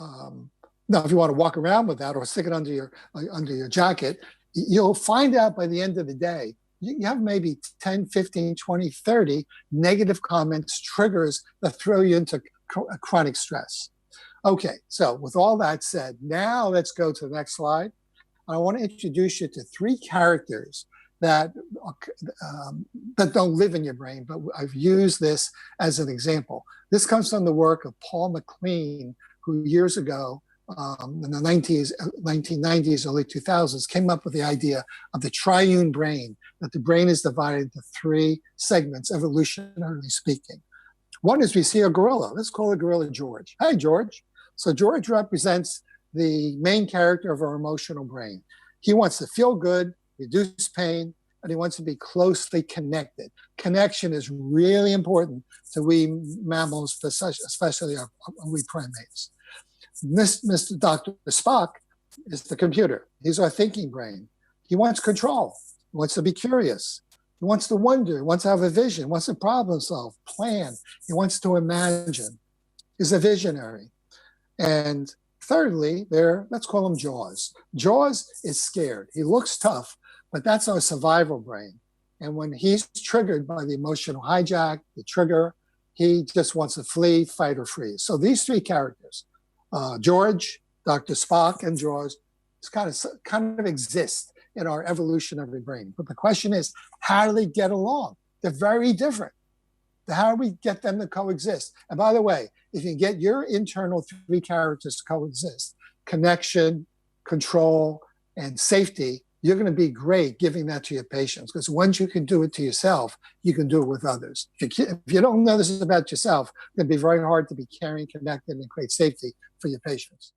now, if you want to walk around with that or stick it under your jacket, you'll find out by the end of the day, you have maybe 10, 15, 20, 30 negative comments, triggers that throw you into chronic stress. Okay, so with all that said, now let's go to the next slide. I want to introduce you to three characters that don't live in your brain, but I've used this as an example. This comes from the work of Paul MacLean, who years ago, in the 1990s, early 2000s, came up with the idea of the triune brain, that the brain is divided into three segments, evolutionarily speaking. One is we see a gorilla. Let's call the gorilla George. Hi, George. So George represents the main character of our emotional brain. He wants to feel good, reduce pain, and he wants to be closely connected. Connection is really important to we mammals, especially we primates. Mr. Dr. Spock is the computer. He's our thinking brain. He wants control. He wants to be curious. He wants to wonder. He wants to have a vision. He wants to problem solve, plan. He wants to imagine. He's a visionary. And thirdly, let's call him Jaws. Jaws is scared. He looks tough, but that's our survival brain. And when he's triggered by the emotional hijack, the trigger, he just wants to flee, fight, or freeze. So these three characters, George, Dr. Spock, and Jaws, kind of exist in our evolutionary brain. But the question is, how do they get along? They're very different. How do we get them to coexist? And by the way, if you get your internal three characters to coexist, connection, control, and safety, you're going to be great giving that to your patients. Because once you can do it to yourself, you can do it with others. If you don't know this is about yourself, it's going to be very hard to be caring, connected, and create safety for your patients.